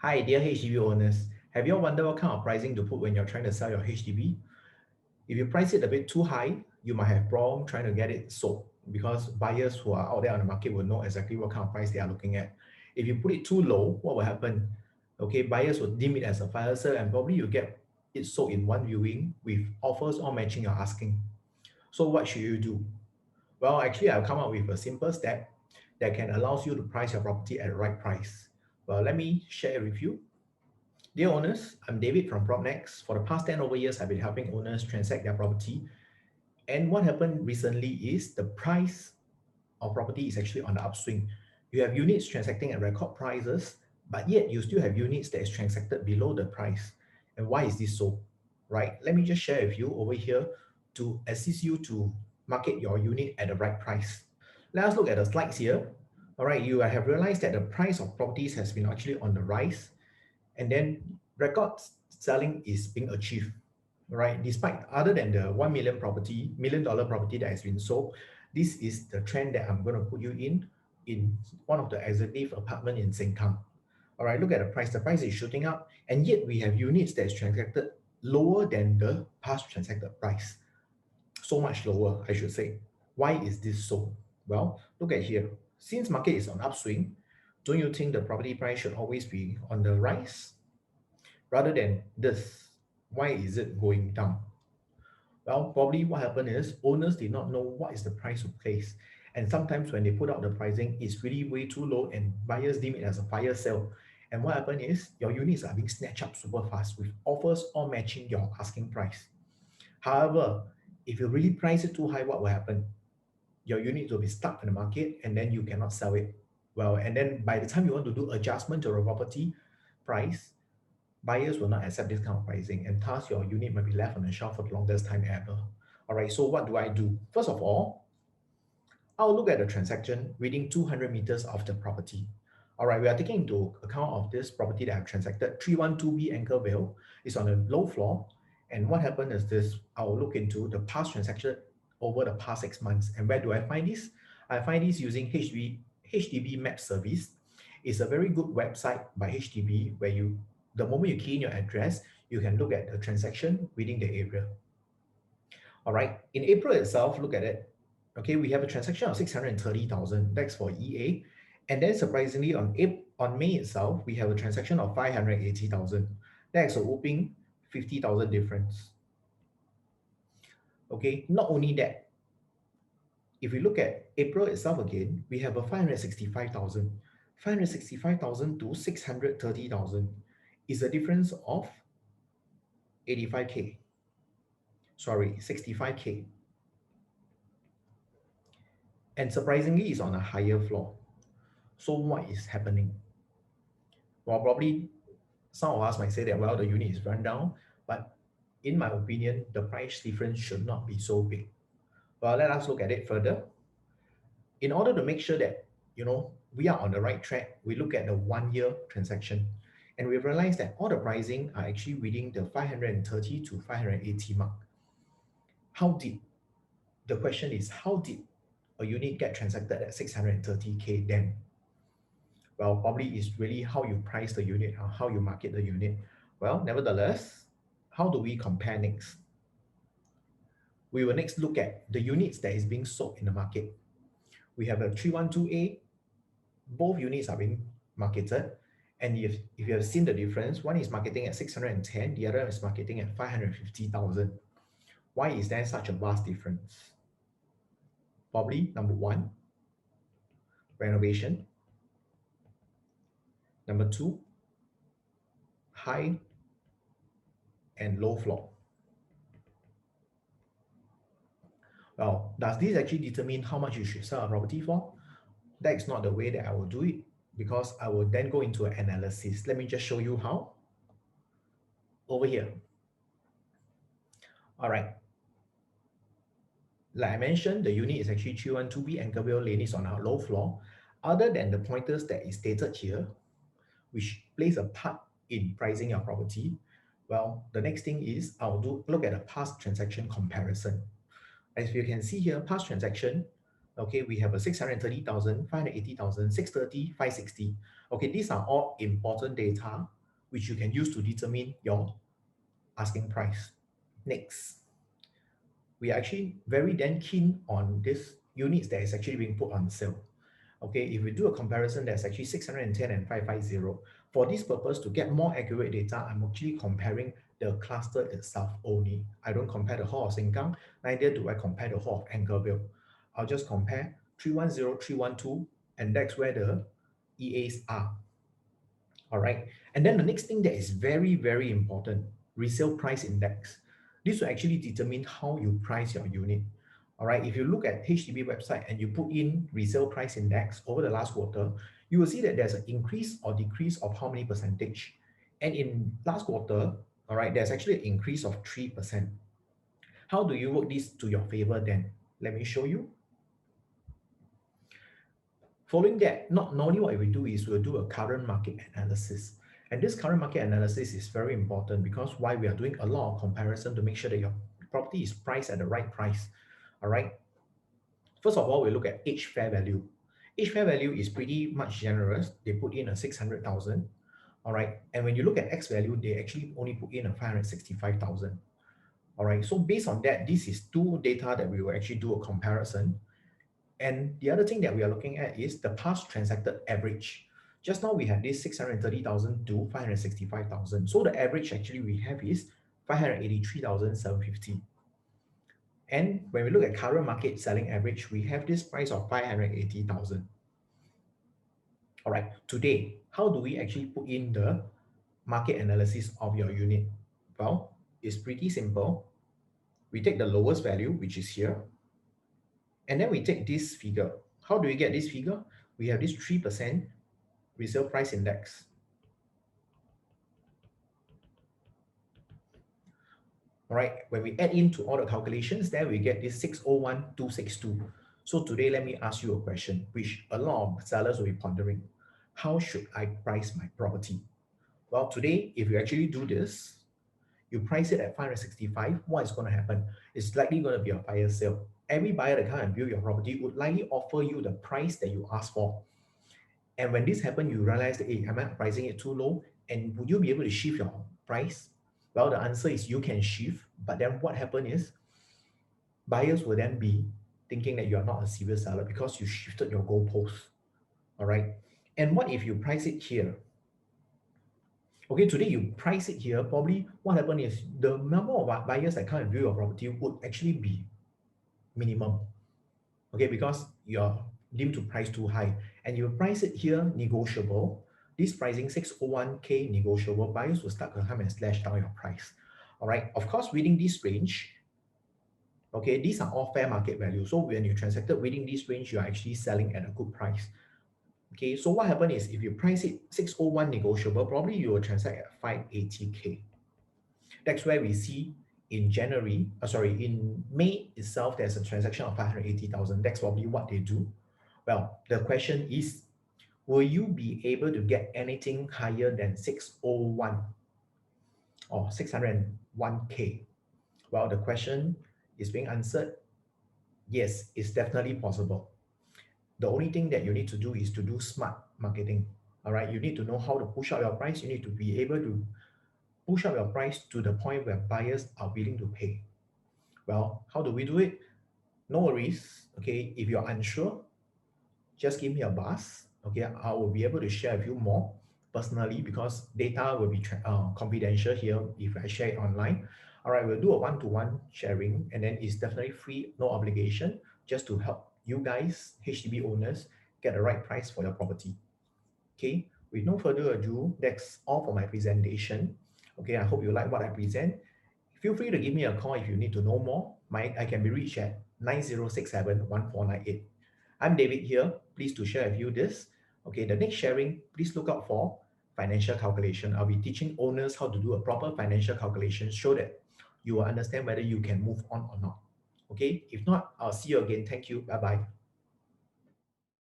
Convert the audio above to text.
Hi, dear HDB owners. Have you ever wondered what kind of pricing to put when you're trying to sell your HDB? If you price it a bit too high, you might have problem trying to get it sold because buyers who are out there on the market will know exactly what kind of price they are looking at. If you put it too low, what will happen? Okay, buyers will deem it as a fire sale and probably you get it sold in one viewing with offers all matching your asking. So what should you do? Well, actually, I've come up with a simple step that can allows you to price your property at the right price. Well, let me share with you. Dear owners, I'm David from PropNex. For the past 10 over years, I've been helping owners transact their property. And what happened recently is the price of property is actually on the upswing. You have units transacting at record prices, but yet you still have units that is transacted below the price. And why is this so? Right? Let me just share with you over here to assist you to market your unit at the right price. Let us look at the slides here. All right, you have realized that the price of properties has been actually on the rise, and then record selling is being achieved, right? Despite other than the 1 million property, $1 million property that has been sold, this is the trend that I'm going to put you in one of the executive apartment in Sengkang. All right, look at the price. The price is shooting up, and yet we have units that is transacted lower than the past transacted price. So much lower, I should say. Why is this so? Well, look at here. Since market is on upswing, don't you think the property price should always be on the rise? Rather than this, why is it going down? Well, probably what happened is owners did not know what is the price to place. And sometimes when they put out the pricing, it's really way too low and buyers deem it as a fire sale. And what happened is your units are being snatched up super fast with offers all matching your asking price. However, if you really price it too high, what will happen? Your unit will be stuck in the market and then you cannot sell it. Well, and then by the time you want to do adjustment to the property price, buyers will not accept this kind of pricing, and thus your unit might be left on the shelf for the longest time ever. All right, so what do I do? First of all, I'll look at the transaction within 200 meters of the property. All right, we are taking into account of this property that I've transacted. 312B Anchorvale is on a low floor. And what happened is this, I'll look into the past transaction over the past 6 months. And where do I find this? I find this using HDB Map Service. It's a very good website by HDB where the moment you key in your address, you can look at the transaction within the area. All right, in April itself, look at it. Okay, we have a transaction of 630,000. That's for EA. And then surprisingly, on May itself, we have a transaction of 580,000. That's a whopping 50,000 difference. Okay, not only that, if we look at April itself again, we have a 565,000. 565,000 to 630,000 is a difference of 85K. Sorry, 65K. And surprisingly, it's on a higher floor. So what is happening? Well, probably some of us might say that, well, the unit is run down, but in my opinion, the price difference should not be so big. Well, let us look at it further. In order to make sure that, we are on the right track, we look at the 1 year transaction, and we realize that all the pricing are actually within the 530 to 580 mark. The question is, how did a unit get transacted at 630K then? Well, probably it's really how you price the unit or how you market the unit. Well, nevertheless, how do we compare next? We will next look at the units that is being sold in the market. We have a 312A. Both units are being marketed. And if you have seen the difference, one is marketing at 610, the other is marketing at 550,000. Why is there such a vast difference? Probably number one, renovation. Number two, high and low floor. Well, does this actually determine how much you should sell a property for? That is not the way that I will do it, because I will then go into an analysis. Let me just show you how. Over here. All right. Like I mentioned, the unit is actually 312B Anchorvale Lane is on our low floor. Other than the pointers that is stated here, which plays a part in pricing your property, well, the next thing is I'll look at a past transaction comparison. As you can see here, past transaction, okay, we have a 630,000, 580,000, 630, 560. Okay, these are all important data which you can use to determine your asking price. Next, we are actually very then keen on this units that is actually being put on sale. Okay, if we do a comparison, there's actually 610 and 550. For this purpose, to get more accurate data, I'm actually comparing the cluster itself only. I don't compare the whole of Sengkang, neither do I compare the whole of Anchorville. I'll just compare 310, 312, and that's where the EAs are. All right. And then the next thing that is very, very important, resale price index. This will actually determine how you price your unit. All right. If you look at HDB website and you put in resale price index over the last quarter, you will see that there's an increase or decrease of how many percentage. And in last quarter, all right, there's actually an increase of 3%. How do you work this to your favor then? Let me show you. Following that, not only what we do is we'll do a current market analysis. And this current market analysis is very important because why we are doing a lot of comparison to make sure that your property is priced at the right price. All right. First of all, we look at H fair value. H fair value is pretty much generous. They put in a 600,000. All right. And when you look at X value, they actually only put in a 565,000. All right. So based on that, this is two data that we will actually do a comparison. And the other thing that we are looking at is the past transacted average. Just now we had this 630,000 to 565,000. So the average actually we have is 583,750. And when we look at current market selling average, we have this price of 580,000. All right, today, how do we actually put in the market analysis of your unit? Well, it's pretty simple. We take the lowest value, which is here, and then we take this figure. How do we get this figure? We have this 3% resale price index. All right, when we add into all the calculations, then we get this 601,262. So today, let me ask you a question, which a lot of sellers will be pondering. How should I price my property? Well, today, if you actually do this, you price it at 565, what is going to happen? It's likely going to be a fire sale. Every buyer that comes and view your property would likely offer you the price that you ask for. And when this happens, you realize that, hey, am I pricing it too low? And would you be able to shift your price? Well, the answer is you can shift, but then what happens is buyers will then be thinking that you are not a serious seller because you shifted your goalpost. All right. And what if you price it here? Okay, today you price it here, probably what happens is the number of buyers that come and view your property would actually be minimum. Okay, because you're deemed to price too high. And you price it here negotiable. This pricing 601K negotiable, buyers will start to come and slash down your price. All right, of course, within this range, okay, these are all fair market value. So when you transacted within this range, you are actually selling at a good price. Okay, so what happens is if you price it 601 negotiable, probably you will transact at 580K. That's where we see in in May itself, there's a transaction of 580,000. That's probably what they do. Well, the question is, will you be able to get anything higher than 601 or 601K? Well, the question is being answered. Yes, it's definitely possible. The only thing that you need to do is to do smart marketing. All right, you need to know how to push up your price. You need to be able to push up your price to the point where buyers are willing to pay. Well, how do we do it? No worries. Okay, if you're unsure, just give me a buzz. Okay, I will be able to share with you more personally because data will be confidential here if I share it online. All right, we'll do a one-to-one sharing, and then it's definitely free, no obligation, just to help you guys, HDB owners, get the right price for your property. Okay, with no further ado, that's all for my presentation. Okay, I hope you like what I present. Feel free to give me a call if you need to know more. I can be reached at 9067-1498. I'm David here. Pleased to share with you this. Okay, the next sharing, please look out for financial calculation. I'll be teaching owners how to do a proper financial calculation so that you will understand whether you can move on or not. Okay, if not, I'll see you again. Thank you. Bye-bye.